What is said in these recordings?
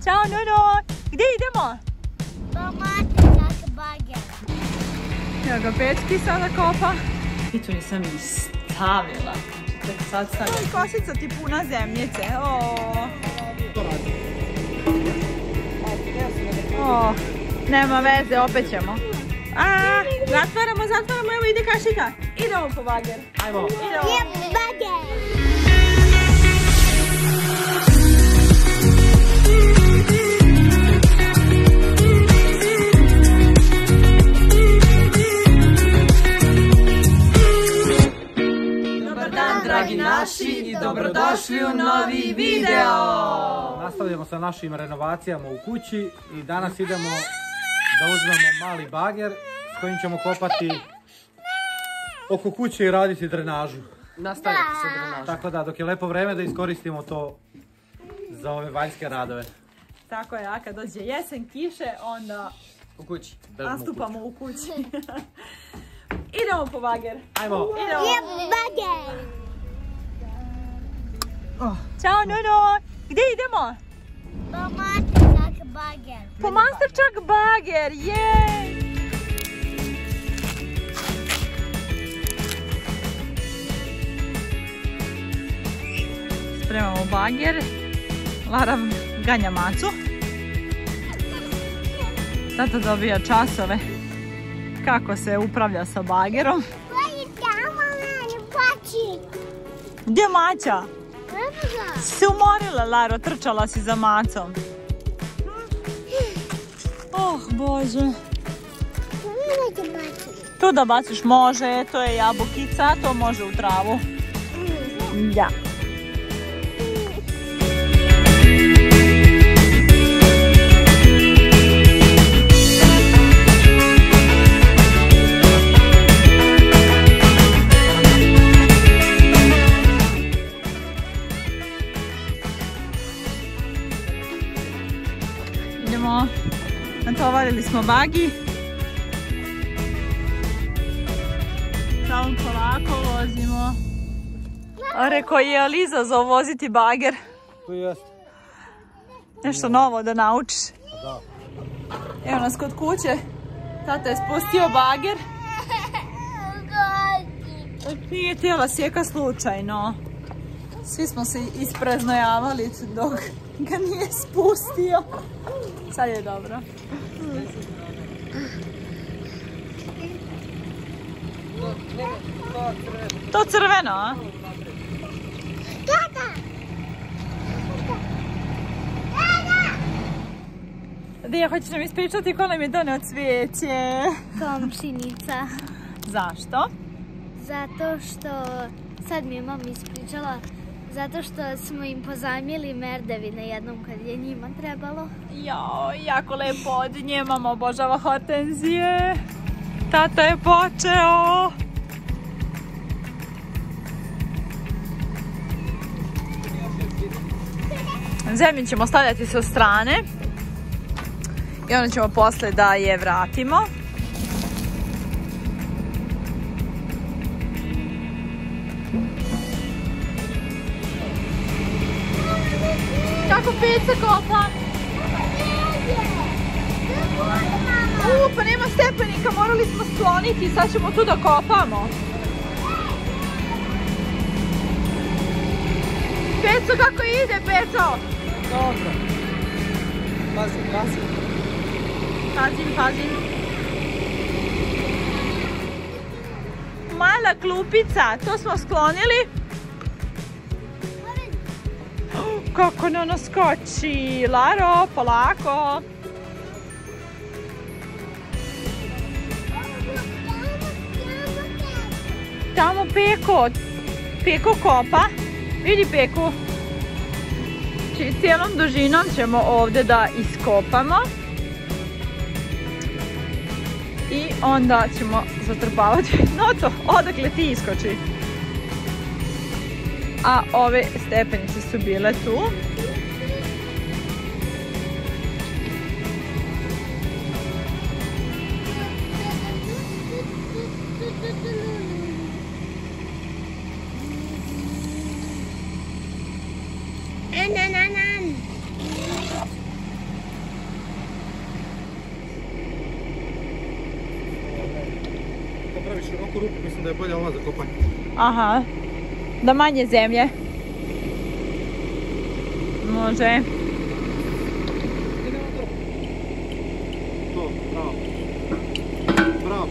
Ćao, Nuno! Gdje idemo? Evo ga, Pečki sada kopa. I tu nisam ni stavila. Tek sad stavila. I kosica ti puna zemljice. Nema veze, opet ćemo. Zatvaramo, evo ide kašika. Idemo po bager. Ajmo. Idemo. Bager. Dragi naši i dobrodošli u novi video! Nastavljamo sa našim renovacijama u kući i danas idemo da uzmemo mali bager s kojim ćemo kopati oko kuće i raditi drenažu. Nastaviti se drenažu. Tako da, dok je lepo vreme da iskoristimo to za ove vanjske radove. Tako je, a kad dođe jesen, kiše, onda U kući. nastupamo u kući. Idemo po bager. Ajmo! Idemo! Bager. Ćao, Nuno! Gdje idemo? Bager. Po Masterčak bager, jej! Spremamo bager. Lara ganja macu. Tata dobija časove kako se upravlja sa bagerom. Gdje mača? Si umorila, Laro, trčala si za macom. Oh, Bože. Tu da baciš može, to je jabukica, to može u travu. Da. Idemo, natovarili smo bagi. Samo polako vozimo. Rekao je, ali izazov voziti bager. Tu jeste. Nešto novo da naučiš. Da. Evo nas kod kuće. Tata je spustio bager. Nije tijela sjeka slučajno. Svi smo se ispreznojavali dok ga nije spustio. Sad je dobro. To crveno, a? Dija, hoćeš nam ispričati ko nam je doneo cvijeće? Komšinica. Zašto? Zato što, sad mi je mama ispričala, zato što smo im pozajmili merdevine jednom kad je njima trebalo. Jao, jako lepo od nje, mama obožava hortenzije. Tata je počeo. Zemlju ćemo stavljati sa strane i onda ćemo posle da je vratimo. Kako Peca kopa? Pa nema stepenika, morali smo skloniti, sad ćemo tu da kopamo. Peco, kako ide, Peco? Dobro. Pazim. Pazim. Mala klupica, to smo sklonili. Kako na nas skoči, Laro, polako. Tamo Peko kopa, vidi Peku. Cijelom dužinom ćemo ovdje da iskopamo. I onda ćemo zatrpavati. Noto, odakle ti iskoči? A ove stepenice su bile tu. široku ruku, mislim da je bolja ova za kopanje. Aha. Da manje zemlje. Može. To, bravo. Bravo.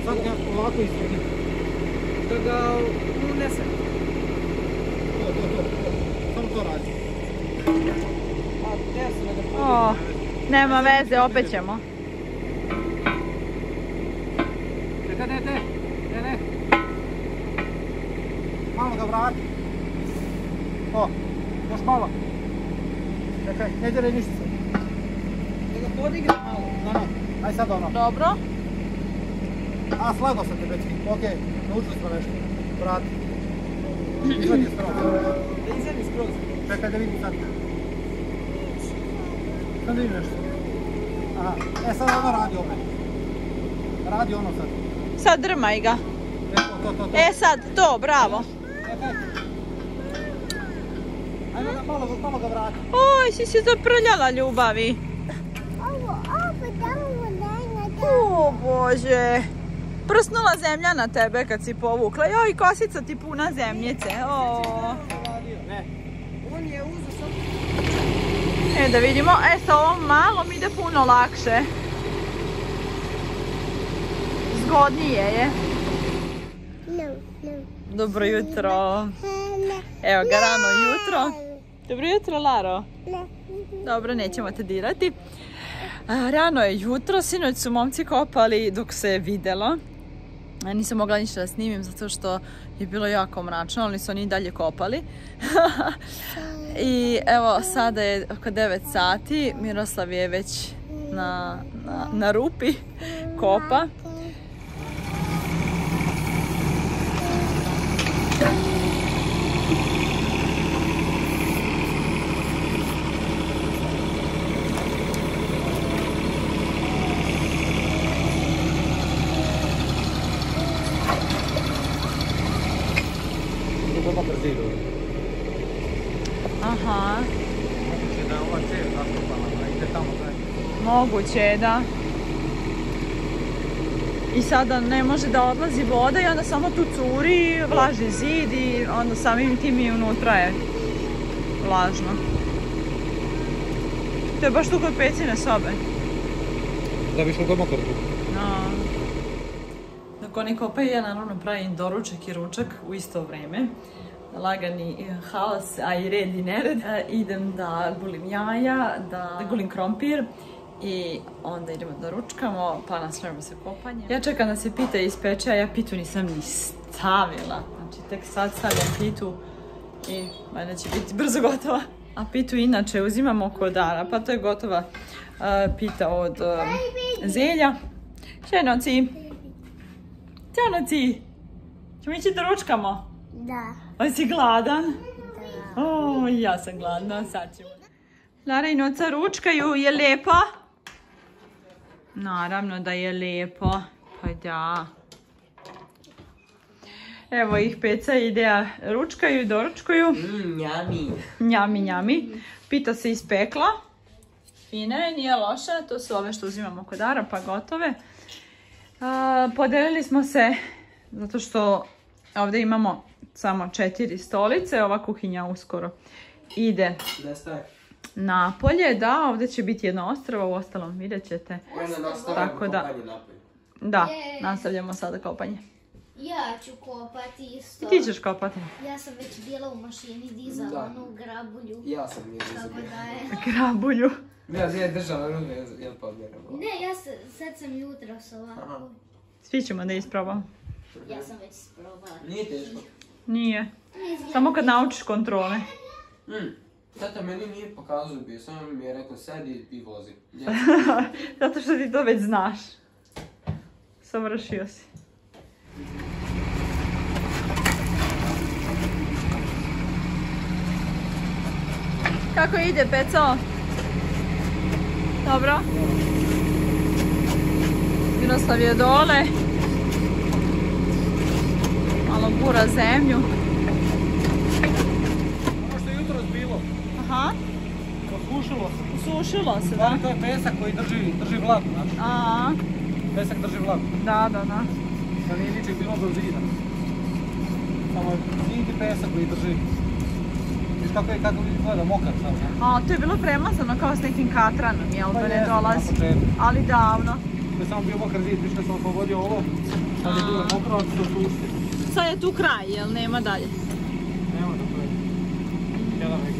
Sad ga ovako istrgi. Da ga unese. To. Samo to radi. O, nema veze, opet ćemo. Čekaj, ne. Malo ga vrati. O, još malo. Čekaj, ne djelaj ništa sad. Da ga podigne malo. No. Aj sad ono. Dobro. A, slago sam te već. Okej, naučili smo nešto. Vrati. Izvadi skroz. Da izvadi skroz. Čekaj da vidim sad. Sad vidim nešto. Aha, sad ono radi opet. Radi ono sad. Sad drmaj ga. To. Sad, to, bravo. Ajmo ga malo ga vrati. Oj, si se zaprljala ljubavi. O, Bože. Prsnula zemlja na tebe kad si povukla. Joj, kosica ti puna zemljice. Ne. On je uzeo sam. Da vidimo. Sa ovom malom ide puno lakše. Zgodnije je. Dobro jutro. Evo ga, rano jutro. Dobro jutro, Laro. Dobro, nećemo te dirati. Rano je jutro, sinoć su momci kopali dok se je vidjelo. Nisam mogla ništa da snimim zato što je bilo jako mračno, ali su oni dalje kopali. I evo, sada je oko 9 sati, Miroslav je već na rupi kopa. Aha. Moguće da je ova cijev zaskopana, da ide tamo dalje. Moguće je, da. I sada ne može da odlazi voda i onda samo tu curi vlažni zid i onda samim tim i unutra je vlažno. To je baš tu kod Pecine sobe. Da bi išlo duboko tu. Dok oni kopaju, ja naravno pravim doručak i ručak u isto vrijeme. Lagani haos, a i red i nered. Idem da gulim jaja, da gulim krompir i onda idemo da ručkamo, pa nastavljamo se kopanje. Ja čekam da se pita ispeče, a ja pitu nisam ni stavila. Znači tek sad stavljam pitu i valjda će biti brzo gotova. A pitu inače uzimamo kod Dara, pa to je gotova pita od zelja. Čenoci! Čenoci! Ćemo ići da ručkamo? Da. Jesi gladan? Da. O, ja sam gladna, sad ćemo. Lara i Noca ručkaju, je lijepo? Naravno da je lijepo, pa da. Evo ih Peca i Ideja ručkaju i doručkuju. Njami. Pita se ispekla. Fine, nije loša, to su ove što uzimamo kod Dara, pa gotove. Podelili smo se, zato što ovdje imamo samo 4 stolice, ova kuhinja uskoro ide napolje, da, ovdje će biti jedno ostrvo, u ostalom vidjet ćete. Tako da, da, nastavljamo sada kopanje. Ja ću kopati isto. I ti ćeš kopati? Ja sam već bila u mašini dizala onu grabulju. Ja sam je dizala. Grabulju? Ja je držala ruke, jel pa odmjeramo? Ne, sad sam jutros ovako. Svi ćemo da isprobam. Ja sam već isprobala. Nije teško. Nije. Samo kad naučiš kontrole. Tata meni nije pokazao bio, samo mi je rekao sedi i vozi. Zato što ti to već znaš. Savršio si. Kako ide, Peco? Dobro? Miroslav je dole. Malo gura zemlju. Ono što je jutros bilo. Aha. Osušilo se. Usušilo se, da? To je pesak koji drži vlagu, znači. Aha. Pesak drži vlagu. Da. Da nije ničeg bilo do zida. Samo zid i pesak koji drži. Viš kako izgleda mokar sam. A, to je bilo premazano kao s nekim katranom, jel da ne dolazi? Na početku. Ali davno. To je samo bio mokar zid, viš da sam opogodio ovo. Sad je bilo mokro, ali se to suši. Sad je tu kraj, jel nema dalje? Nema da to je. Jedan vek.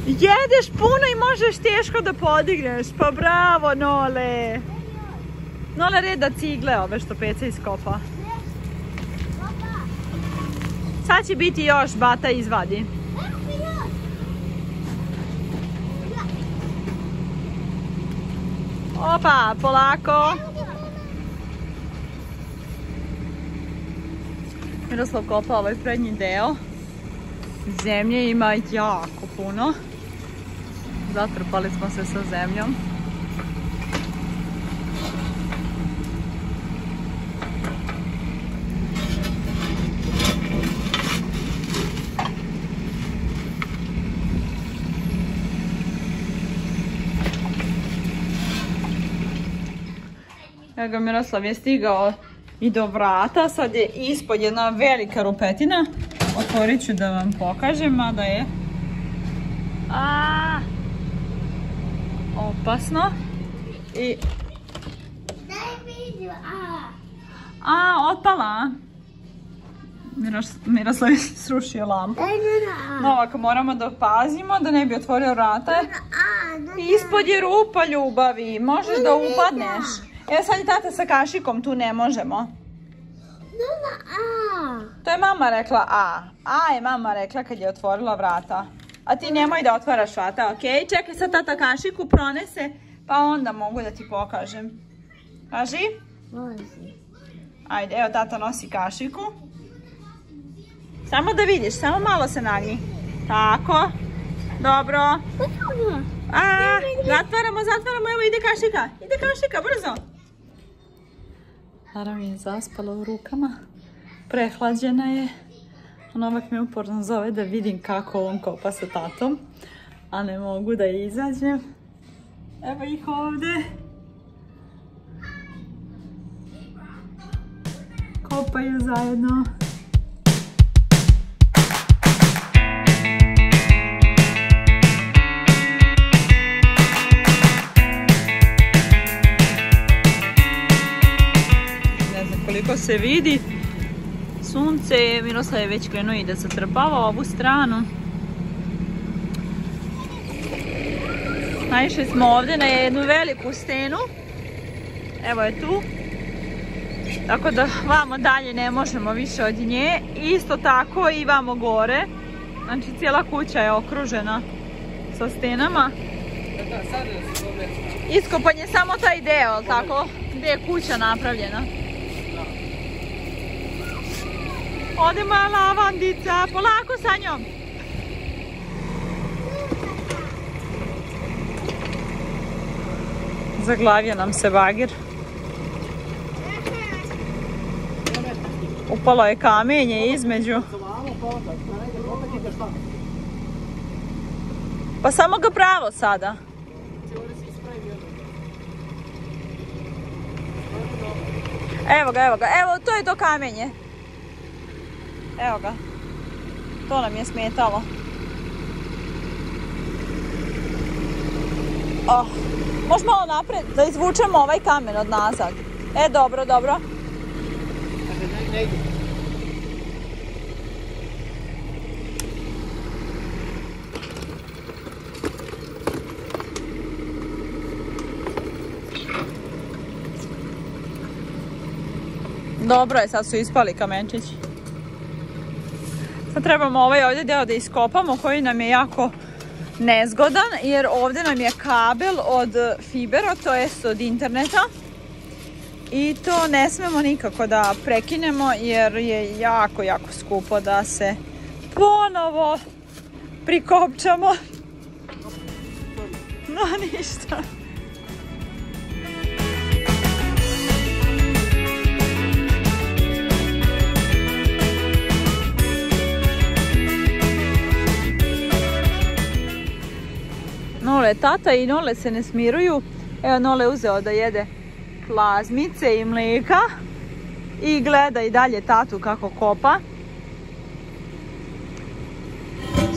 Jedeš puno i možeš teško da podigneš, pa bravo Nole. Nole reda cigle ove što Peca iskopa. Sad će biti još, bata izvadi. Opa, polako. Miroslav kopa ovaj prednji deo. Zemlje ima jako puno. Zatrpali smo se sa zemljom. Evo ga, Miroslav je stigao i do vrata, sad je ispod jedna velika rupetina. Otvorit ću da vam pokažem, mada je opasno. I otpala. Miroslav je srušio lampu. Novak, moramo da pazimo da ne bi otvorio vrata. Ispod je rupa, ljubavi, možeš da upadneš. Evo sad je tata sa kašikom, tu ne možemo. To je mama rekla A. A je mama rekla kad je otvorila vrata. A ti nemoj da otvaraš vrata, ok? Čekaj sad tata kašiku pronese, pa onda mogu da ti pokažem. Kaži? Može. Ajde, evo tata nosi kašiku. Samo da vidiš, samo malo se nagni. Tako. Dobro. Zatvaramo, evo ide kašika. Ide kašika, brzo. Lara mi je zaspala u rukama. Prehlađena je. Novak me uporno zove da vidim kako on kopa sa tatom. A ne mogu da izađem. Evo ih ovdje. Kopaju zajedno. Ne znam koliko se vidi. Sunce je, Miroslav je već krenuo i da se trpava ovu stranu. Naišli smo ovdje na jednu veliku stenu. Evo je tu. Tako da vamo dalje ne možemo više od nje. Isto tako i vamo gore. Znači cijela kuća je okružena sa stenama. Iskopan je samo taj deo, tako, gdje je kuća napravljena. Ode moja lavandica, polako sa njom. Zaglavio nam se bagir. Upalo je kamenje između. Pa samo ga pravo sada. Evo ga, evo to je to kamenje. Evo ga. To nam je smetalo. Možeš malo napred da izvučemo ovaj kamen od nazad. Dobro. Ne ide. Dobro je, sad su ispali kamenčići. Sad trebamo ovaj ovdje deo da iskopamo, koji nam je jako nezgodan jer ovdje nam je kabel od fibera, to jest od interneta. I to ne smemo nikako da prekinemo jer je jako, jako skupo da se ponovo prikopčamo. No ništa. Nole, tata i Nole se ne smiruju. Evo, Nole uzeo da jede plazmice i mlijeka i gleda i dalje tatu kako kopa.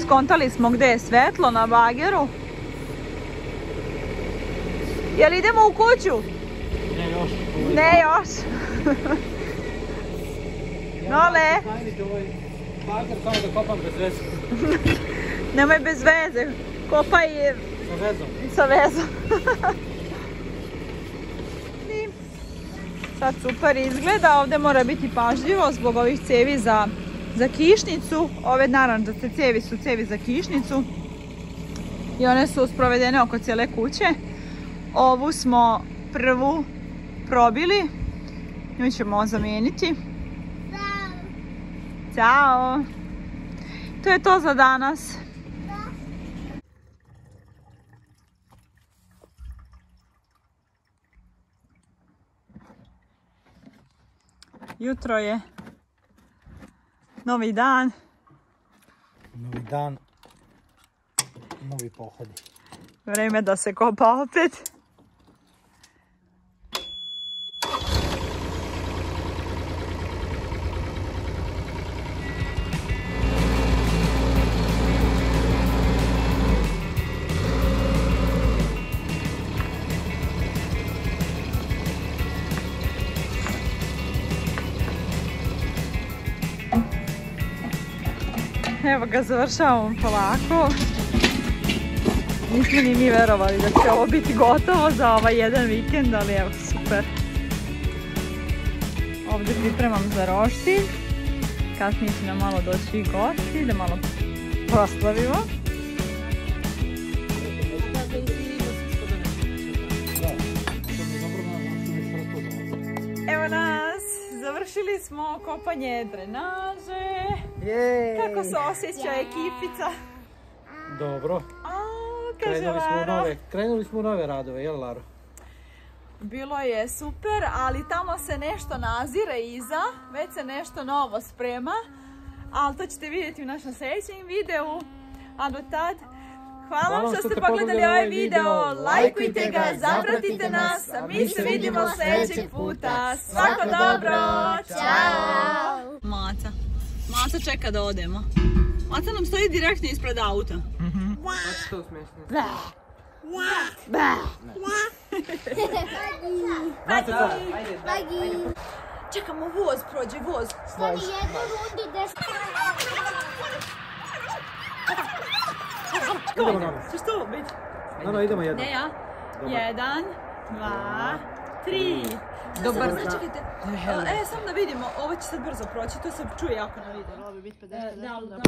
Skontali smo gdje je svetlo na bageru. Jel idemo u kuću? Ne još. Ne još. Nole. Bager samo da kopam bez veze. Nemoj bez veze. Kopaj Sa vezom. sa vezom. I sad super izgleda. Ovdje mora biti pažljivo zbog ovih cevi za kišnicu. Ove naranđaste cevi su cevi za kišnicu. I one su sprovedene oko cijele kuće. Ovu smo prvu probili. Nju ćemo zamijeniti. Ćao. To je to za danas. Jutro je. Novi dan. Novi dan. Novi pohodi. Vreme da se kopa opet. Evo ga, završavamo polako. Nismo ni mi verovali da će ovo biti gotovo za ovaj jedan vikend, ali evo, super. Ovdje pripremam za roštilj. Kasnije će nam malo doći i gosti, da malo proslavimo. Evo nas, završili smo kopanje drenaže. Kako se osjeća ekipica? Dobro. Kaže Lara. Krenuli smo u nove radove, jel Laro? Bilo je super, ali tamo se nešto nazire iza, već se nešto novo sprema, ali to ćete vidjeti u našem sljedećem videu. A do tad, hvala vam što ste pogledali ovaj video, lajkujte ga, zapratite nas, a mi se vidimo sljedećeg puta. Svako dobro, čao! Maca čeka da odemo. Maca nam stoji direktno ispred auta. Znači to smiješno. Čekamo voz, prođe voz. Stani jednu rundu desno. Idemo nama. Češ to biti? No, idemo jedno. Ne ja. 1, 2, 3. Dobar dan. Čekajte. Samo da vidimo, ovo će sad brzo proći, to se čuje jako na videu. Ovo bi biti 50.